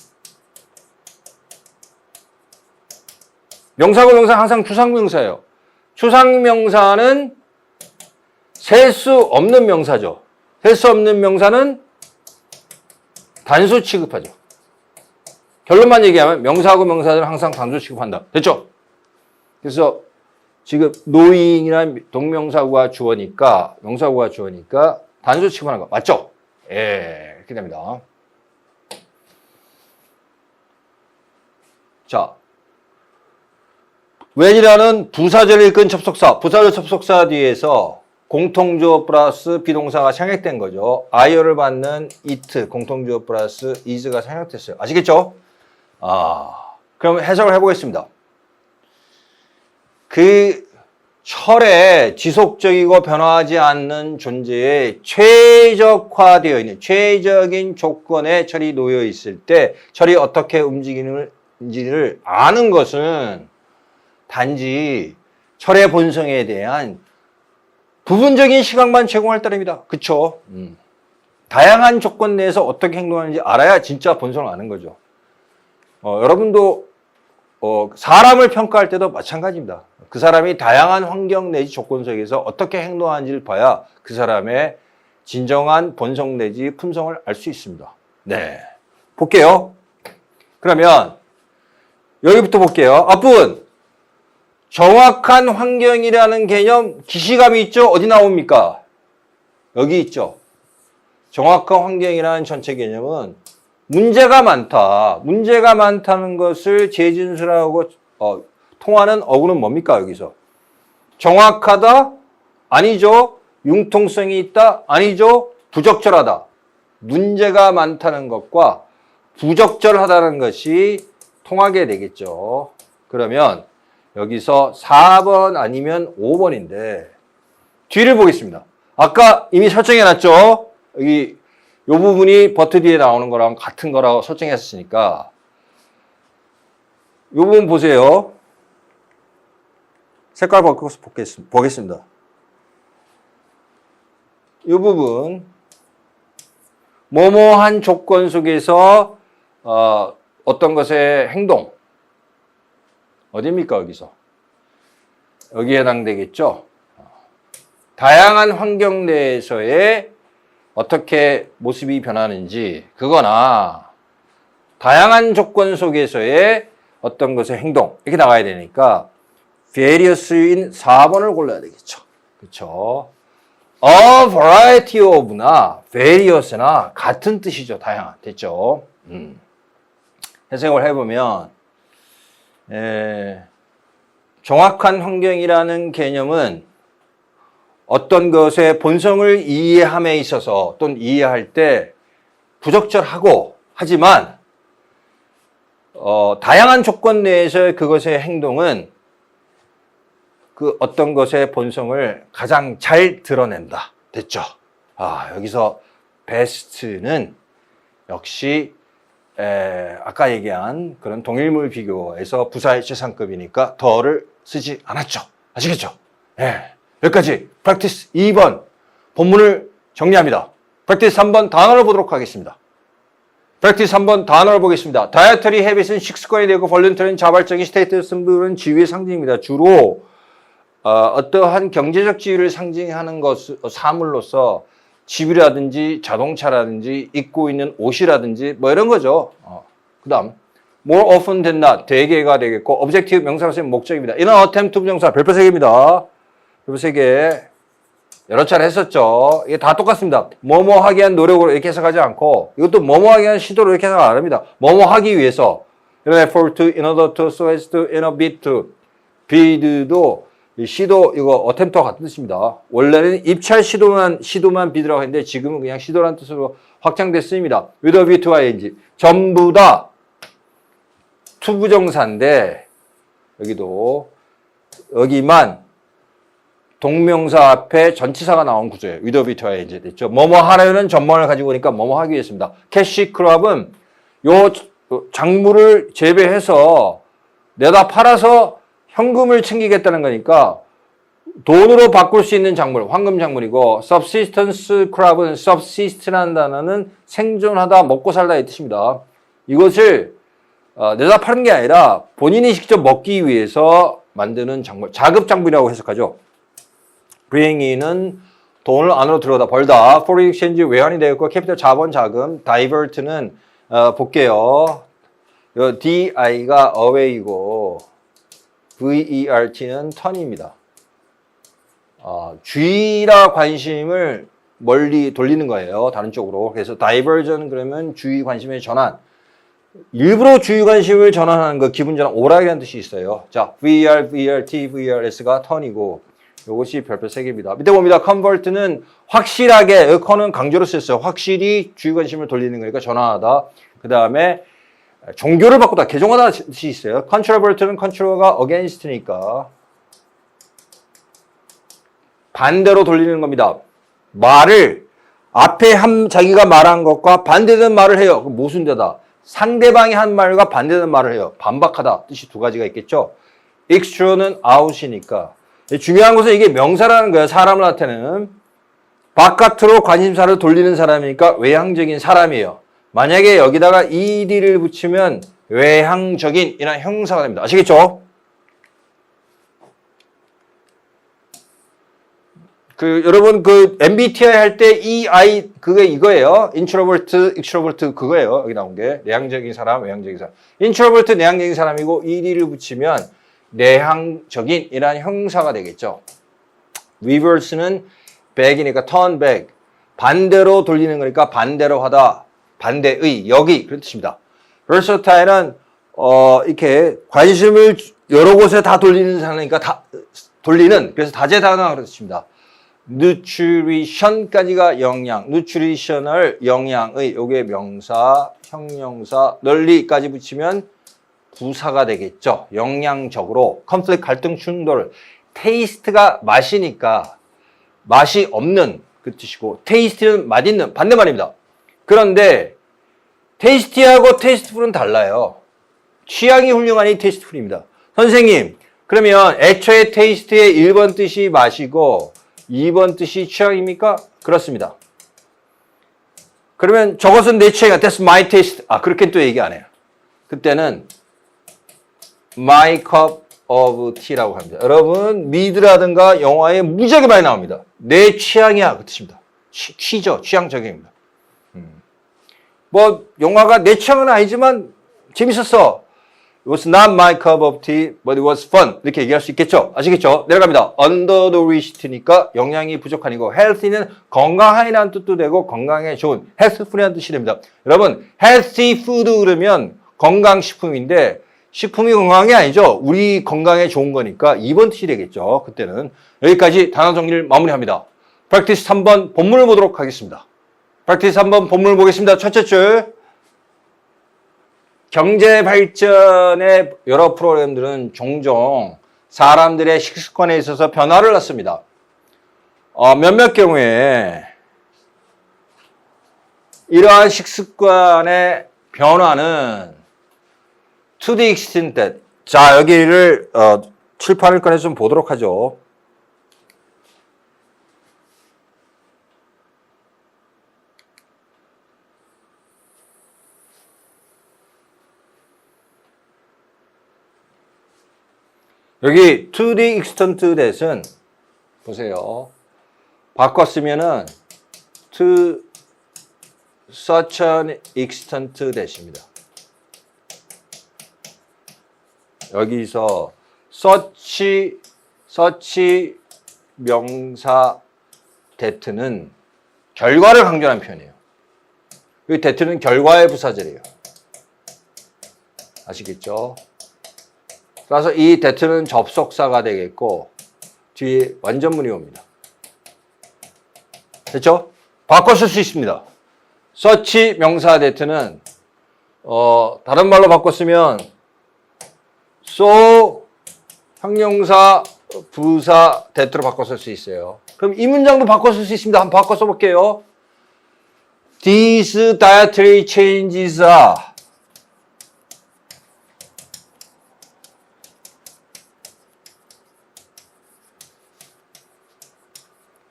명사구, 명사 항상 추상명사예요. 추상명사는 셀 수 없는 명사죠. 셀 수 없는 명사는 단수 취급하죠. 결론만 얘기하면 명사하고 명사들은 항상 단수 취급한다. 됐죠? 그래서 지금 노잉이란 동명사구가 주어니까 명사구가 주어니까 단수 취급하는 거 맞죠? 예, 이렇게 됩니다. 자, when이라는 부사절을 이끈 접속사, 부사절 접속사 뒤에서 공통주어 플러스 비동사가 생략된 거죠. i어를 받는 it, 공통주어 플러스 is가 생략됐어요. 아시겠죠? 그럼 해석을 해보겠습니다. 그 철에 지속적이고 변화하지 않는 존재에 최적화되어 있는 최적인 조건에 철이 놓여 있을 때 철이 어떻게 움직이는지를 아는 것은 단지 철의 본성에 대한 부분적인 시각만 제공할 따름이다. 그쵸? 다양한 조건 내에서 어떻게 행동하는지 알아야 진짜 본성을 아는 거죠. 여러분도 사람을 평가할 때도 마찬가지입니다. 그 사람이 다양한 환경 내지 조건 속에서 어떻게 행동하는지를 봐야 그 사람의 진정한 본성 내지 품성을 알 수 있습니다. 네, 볼게요. 그러면 여기부터 볼게요. 앞부분 정확한 환경이라는 개념 기시감이 있죠? 어디 나옵니까? 여기 있죠. 정확한 환경이라는 전체 개념은 문제가 많다. 문제가 많다는 것을 재진술하고 통하는 어구는 뭡니까 여기서? 정확하다? 아니죠. 융통성이 있다? 아니죠. 부적절하다. 문제가 많다는 것과 부적절하다는 것이 통하게 되겠죠. 그러면 여기서 4번 아니면 5번인데 뒤를 보겠습니다. 아까 이미 설정해놨죠. 여기 이 부분이 버트 뒤에 나오는 거랑 같은 거라고 설정했으니까 이 부분 보세요. 색깔 바꿔서 보겠습니다. 이 부분 뭐뭐한 조건 속에서 어떤 것의 행동 어디입니까 여기서? 여기에 해당되겠죠. 다양한 환경 내에서의 어떻게 모습이 변하는지 그거나 다양한 조건 속에서의 어떤 것의 행동 이렇게 나와야 되니까 various인 4번을 골라야 되겠죠. 그렇죠? A variety of나 various나 같은 뜻이죠. 다양한. 됐죠? 해석을 해보면 정확한 환경이라는 개념은 어떤 것의 본성을 이해함에 있어서 또는 이해할 때 부적절하고 하지만 다양한 조건 내에서의 그것의 행동은 그 어떤 것의 본성을 가장 잘 드러낸다. 됐죠? 여기서 best는 역시 아까 얘기한 그런 동일물 비교에서 부사일체상급이니까 더를 쓰지 않았죠. 아시겠죠? 여기까지 practice 2번 본문을 정리합니다. practice 3번 단어를 보도록 하겠습니다. practice 3번 단어를 보겠습니다. dietary habit은 식습관이 되고 voluntary는 자발적인 스테이터스 승부는 지위의 상징입니다. 주로 어떠한 경제적 지위를 상징하는 사물로서 집이라든지 자동차라든지 입고 있는 옷이라든지 뭐 이런 거죠. 그 다음 more often than not 대개가 되겠고 objective 명사로서의 목적입니다. 이런 attempt 부정사 별표 3개입니다. 별표 3개 여러 차례 했었죠. 이게 다 똑같습니다. 뭐뭐 하기 위한 노력으로 이렇게 해석하지 않고 이것도 뭐뭐 하기 위한 시도로 이렇게 해석 안 합니다. 뭐뭐 하기 위해서 effort to, in order to, so as to, in a bid to bid도 시도 이거 어템프와 같은 뜻입니다. 원래는 입찰 시도만 비드라고 했는데 지금은 그냥 시도라는 뜻으로 확장됐습니다. with a view to ing 전부 다 투부정사인데 여기만 동명사 앞에 전치사가 나온 구조예요. with a view to ing 됐죠. 뭐뭐 하려는 전망을 가지고 오니까 뭐뭐 하기 위해서입니다. 캐시 크랍은 요 작물을 재배해서 내다 팔아서 현금을 챙기겠다는 거니까 돈으로 바꿀 수 있는 작물, 황금 작물이고 subsistence crop은 subsist라는 단어는 생존하다, 먹고 살다 이 뜻입니다. 이것을 내다 파는 게 아니라 본인이 직접 먹기 위해서 만드는 작물, 자급 작물이라고 해석하죠. bring in은 돈을 안으로 들어다 벌다, foreign exchange 외환이 되었고 캐피탈 자본 자금, divert는 볼게요. DI가 away이고 VERT는 턴입니다. 주의라 관심을 멀리 돌리는 거예요. 다른 쪽으로. 그래서 diversion 그러면 주의 관심의 전환. 일부러 주의 관심을 전환하는 거 기분 전환, 오락이라는 뜻이 있어요. 자, VER, VERT, VERS가 턴이고 이것이 별표 3개입니다. 밑에 봅니다. convert는 확실하게, 컨은 강조로 쓰였어요. 확실히 주의 관심을 돌리는 거니까 전환하다. 그 다음에 종교를 바꾸다, 개종하다 뜻이 있어요. controvert는 control가 against니까 반대로 돌리는 겁니다. 말을 앞에 자기가 말한 것과 반대되는 말을 해요. 그럼 모순되다. 상대방이 한 말과 반대되는 말을 해요. 반박하다 뜻이 두 가지가 있겠죠. extra는 out이니까 중요한 것은 이게 명사라는 거예요. 사람을 나타내는 바깥으로 관심사를 돌리는 사람이니까 외향적인 사람이에요. 만약에 여기다가 ed를 붙이면 외향적인 이란 형사가 됩니다. 아시겠죠? 여러분 MBTI 할 때 EI 그게 이거예요. introvert, extrovert 그거예요. 여기 나온 게 내향적인 사람, 외향적인 사람. introvert 내향적인 사람이고 ed를 붙이면 내향적인 이란 형사가 되겠죠. reverse는 back이니까 turn back 반대로 돌리는 거니까 반대로 하다. 반대의, 여기 그런 뜻입니다. versatile은 이렇게 관심을 여러 곳에 다 돌리는 사람이니까 다 돌리는, 그래서 다재다능한 그런 뜻입니다. nutrition까지가 영양, nutritional 영양의, 요게 명사, 형용사, 널리까지 붙이면 부사가 되겠죠. 영양적으로 conflict, 갈등, 충돌. taste가 맛이니까 맛이 없는 그 뜻이고, taste는 맛있는 반대말입니다. 그런데 tasty하고 tasteful은 달라요. 취향이 훌륭하니 tasteful입니다. 선생님, 그러면 애초에 taste의 1번 뜻이 맛이고 2번 뜻이 취향입니까? 그렇습니다. 그러면 저것은 내 취향이야. That's my taste. 그렇게 또 얘기 안 해요. 그때는 my cup of tea라고 합니다. 여러분, 미드라든가 영화에 무지하게 많이 나옵니다. 내 취향이야. 그 뜻입니다. 취죠. 취향 적용입니다. 뭐, 영화가 내 취향은 아니지만 재밌었어. It was not my cup of tea, but it was fun. 이렇게 얘기할 수 있겠죠? 아시겠죠? 내려갑니다. undernourished니까 영양이 부족한이고, healthy는 건강한이라는 뜻도 되고, 건강에 좋은, healthful이라는 뜻이 됩니다. 여러분, healthy food 그러면 건강식품인데, 식품이 건강한 게 아니죠. 우리 건강에 좋은 거니까 2번 뜻이 되겠죠. 그때는. 여기까지 단어 정리를 마무리합니다. practice 3번 본문을 보도록 하겠습니다. practice 3번 본문을 보겠습니다. 첫째 줄. 경제 발전의 여러 프로그램들은 종종 사람들의 식습관에 있어서 변화를 낳습니다. 몇몇 경우에 이러한 식습관의 변화는 to the extent that, 자, 여기를 칠판을 꺼내서 좀 보도록 하죠. 여기 to the extent that은 보세요. 바꿨으면은 to such an extent that입니다. 여기서 such 명사 that는 결과를 강조하는 표현이에요. 여기 that는 결과의 부사절이에요. 아시겠죠? 따라서 이 that는 접속사가 되겠고 뒤에 완전문이 옵니다. 됐죠? 바꿨을 수 있습니다. such 명사 that는 다른 말로 바꿨으면 so 형용사 부사 that로 바꿨을 수 있어요. 그럼 이 문장도 바꿨을 수 있습니다. 한번 바꿔 써볼게요. These dietary changes are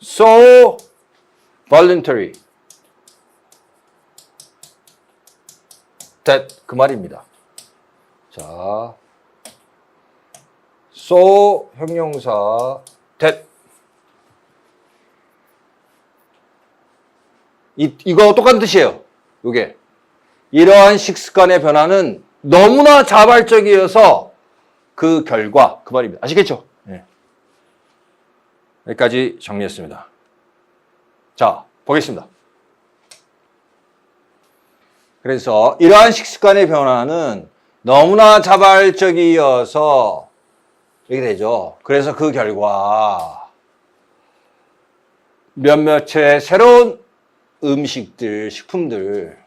so voluntary that 그 말입니다. 자, so 형용사 that 이거 똑같은 뜻이에요. 요게 이러한 식습관의 변화는 너무나 자발적이어서 그 결과 그 말입니다. 아시겠죠? 네. 여기까지 정리했습니다. 자, 보겠습니다. 그래서 이러한 식습관의 변화는 너무나 자발적이어서 이렇게 되죠. 그래서 그 결과 몇몇의 새로운 음식들, 식품들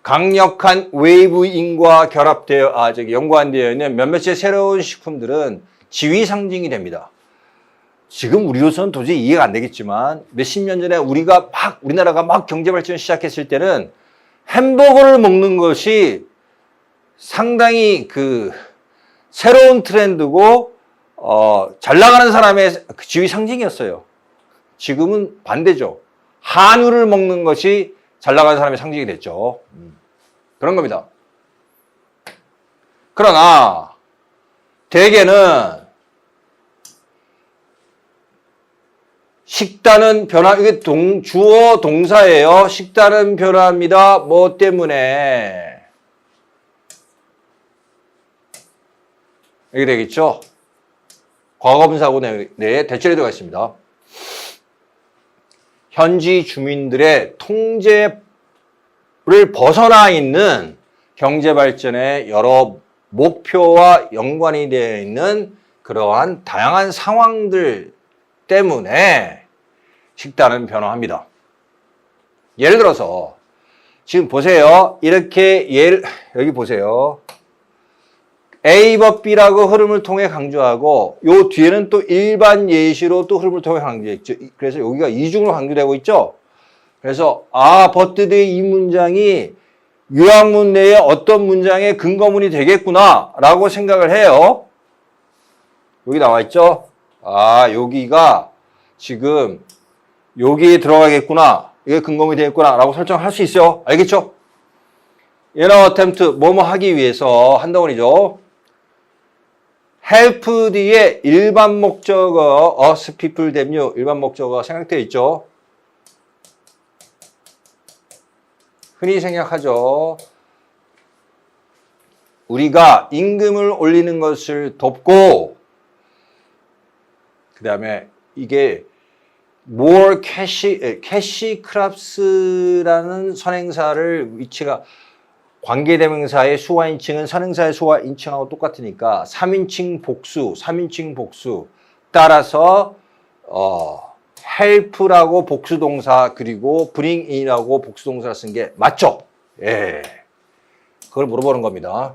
강력한 웨이브인과 결합되어 연관되어 있는 몇몇의 새로운 식품들은 지위 상징이 됩니다. 지금 우리로서는 도저히 이해가 안 되겠지만 몇십 년 전에 우리나라가 막 경제 발전 시작했을 때는 햄버거를 먹는 것이 상당히 새로운 트렌드고 잘 나가는 사람의 지위 상징이었어요. 지금은 반대죠. 한우를 먹는 것이 잘 나가는 사람의 상징이 됐죠. 그런 겁니다. 그러나 대개는 식단은 변화, 이게 주어 동사예요. 식단은 변화합니다. 뭐 때문에? 이게 되겠죠? 과거분사구 내에 대체로 들어가 있습니다. 현지 주민들의 통제 벗어나 있는 경제 발전의 여러 목표와 연관이 되어 있는 그러한 다양한 상황들 때문에 식단은 변화합니다. 예를 들어서 지금 보세요. 이렇게 여기 보세요. A법 B라고 흐름을 통해 강조하고 요 뒤에는 또 일반 예시로 또 흐름을 통해 강조했죠. 그래서 여기가 이중으로 강조되고 있죠. 그래서 버트드의 이 문장이 요약문 내에 어떤 문장의 근거문이 되겠구나 라고 생각을 해요. 여기 나와 있죠. 여기가 지금 여기에 들어가겠구나. 이게 근거문이 되겠구나 라고 설정할 수 있어요. 알겠죠? 얘는 attempt 뭐뭐 하기 위해서 한다원이죠. help 뒤에 일반 목적어 us, people, them, you 일반 목적어가 생략되어 있죠. 흔히 생략하죠. 우리가 임금을 올리는 것을 돕고 그 다음에 이게 more cash crops라는 선행사를 위치가 관계대명사의 수와 인칭은 선행사의 수와 인칭하고 똑같으니까 3인칭 복수 따라서 help라고 복수동사 그리고 bring in이라고 복수동사를 쓴 게 맞죠? 예, 그걸 물어보는 겁니다.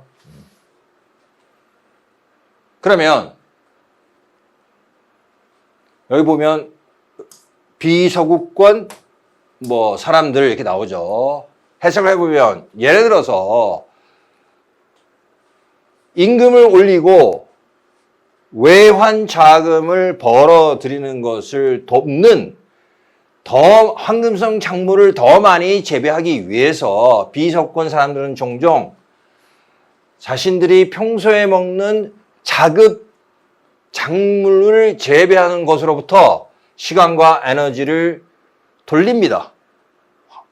그러면 여기 보면 비서구권 사람들 이렇게 나오죠. 해석을 해보면 예를 들어서 임금을 올리고 외환 자금을 벌어들이는 것을 돕는 황금성 작물을 더 많이 재배하기 위해서 비서권 사람들은 종종 자신들이 평소에 먹는 자급 작물을 재배하는 것으로부터 시간과 에너지를 돌립니다.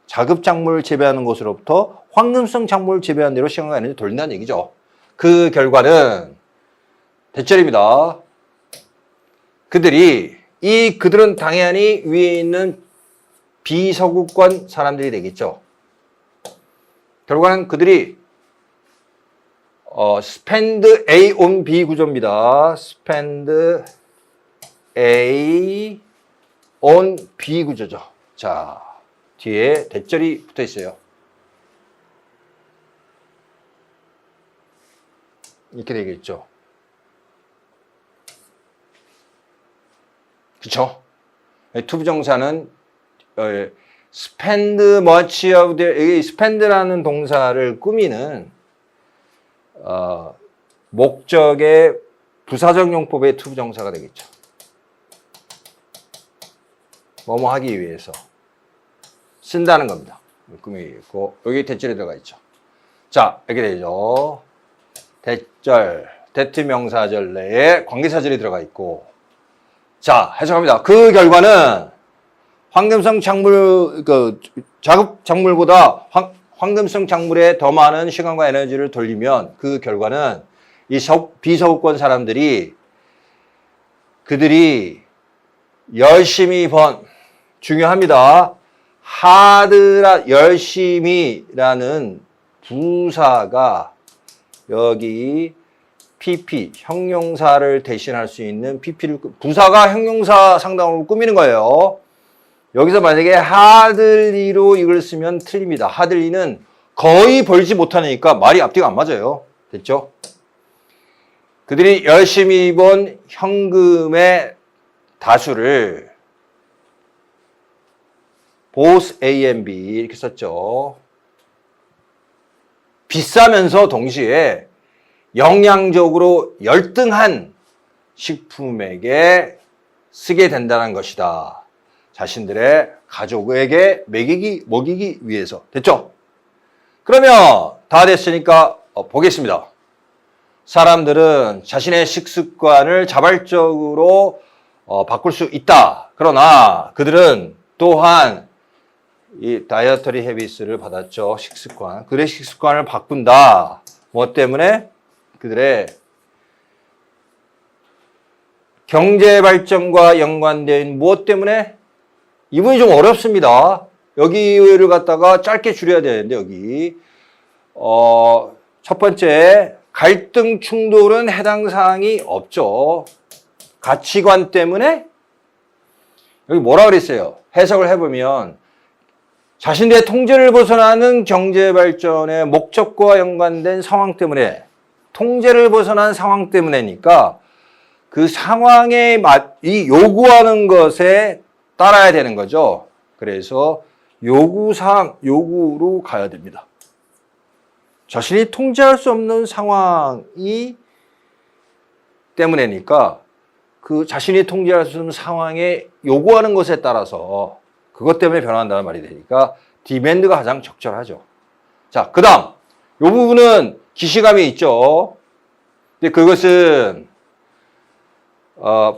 자급 작물을 재배하는 것으로부터 황금성 작물을 재배하는 대로 시간과 에너지를 돌린다는 얘기죠. 그 결과는 대절입니다. 그들은 당연히 위에 있는 비서구권 사람들이 되겠죠. 결과는 그들이 spend A on B 구조입니다. spend A on B 구조죠. 자, 뒤에 대절이 붙어 있어요. 이렇게 되겠죠. 그쵸? 투부정사는 spend much of the spend라는 동사를 꾸미는 목적의 부사적 용법의 투부정사가 되겠죠. 뭐뭐 하기 위해서 쓴다는 겁니다. 꾸미고 여기 대절이 들어가 있죠. 자, 이렇게 되죠. 대절, 대투명사절 내에 관계사절이 들어가 있고, 자, 해석합니다. 그 결과는 황금성 작물, 자급 작물보다 황금성 작물에 더 많은 시간과 에너지를 돌리면 그 결과는 이 비서구권 사람들이 그들이 열심히 중요합니다. 열심히라는 부사가 여기 PP, 형용사를 대신할 수 있는 PP를, 부사가 형용사 상당으로 꾸미는 거예요. 여기서 만약에 hardly로 이걸 쓰면 틀립니다. hardly는 거의 벌지 못하니까 말이 앞뒤가 안 맞아요. 됐죠? 그들이 열심히 번 현금의 다수를 both A and B 이렇게 썼죠. 비싸면서 동시에 영양적으로 열등한 식품에게 쓰게 된다는 것이다. 자신들의 가족에게 먹이기 위해서. 됐죠? 그러면 다 됐으니까 보겠습니다. 사람들은 자신의 식습관을 자발적으로 바꿀 수 있다. 그러나 그들은 또한 이 다이어터리 헤비스를 받았죠. 식습관. 그들의 식습관을 바꾼다. 뭐 때문에? 그들의 경제 발전과 연관된 무엇 때문에? 이 부분이 좀 어렵습니다. 여기를 갖다가 짧게 줄여야 되는데, 여기. 첫 번째, 갈등 충돌은 해당 사항이 없죠. 가치관 때문에 여기 뭐라 그랬어요? 해석을 해보면 자신들의 통제를 벗어나는 경제 발전의 목적과 연관된 상황 때문에 통제를 벗어난 상황 때문에니까 그 상황에 이 요구하는 것에 따라야 되는 거죠. 그래서 요구사항, 요구로 가야 됩니다. 자신이 통제할 수 없는 상황이 때문에니까 그 자신이 통제할 수 없는 상황에 요구하는 것에 따라서 그것 때문에 변화한다는 말이 되니까 디맨드가 가장 적절하죠. 자, 그 다음 이 부분은 기시감이 있죠. 근데 그것은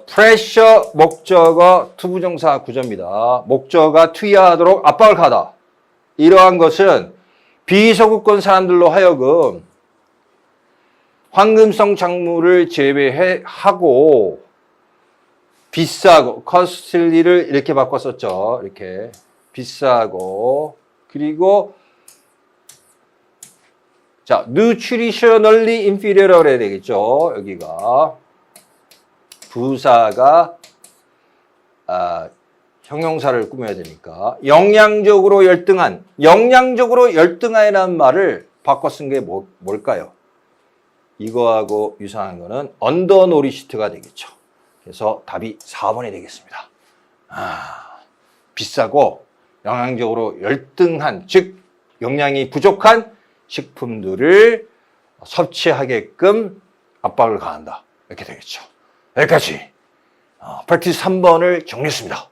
pressure 목적어 투부정사 구조입니다. 목적어가 투여하도록 압박을 가하다. 이러한 것은 비서구권 사람들로 하여금 황금성 작물을 재배하고 비싸고 costly를 이렇게 바꿨었죠. 이렇게 비싸고 그리고 자 nutritionally inferior라고 해야 되겠죠. 여기가 부사가 형용사를 꾸며야 되니까 영양적으로 열등한, 영양적으로 열등한이라는 말을 바꿔 쓴 게 뭘까요? 이거하고 유사한 거는 언더노리시트가 되겠죠. 그래서 답이 4번이 되겠습니다. 비싸고 영양적으로 열등한, 즉 영양이 부족한 식품들을 섭취하게끔 압박을 가한다. 이렇게 되겠죠. 여기까지 프랙티스 3번을 정리했습니다.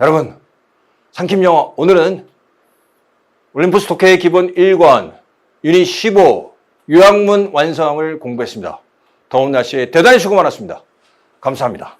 여러분, 상킴영어 오늘은 올림푸스 독해의 기본 1권 유닛 15 요약문 완성을 공부했습니다. 더운 날씨에 대단히 수고 많았습니다. 감사합니다.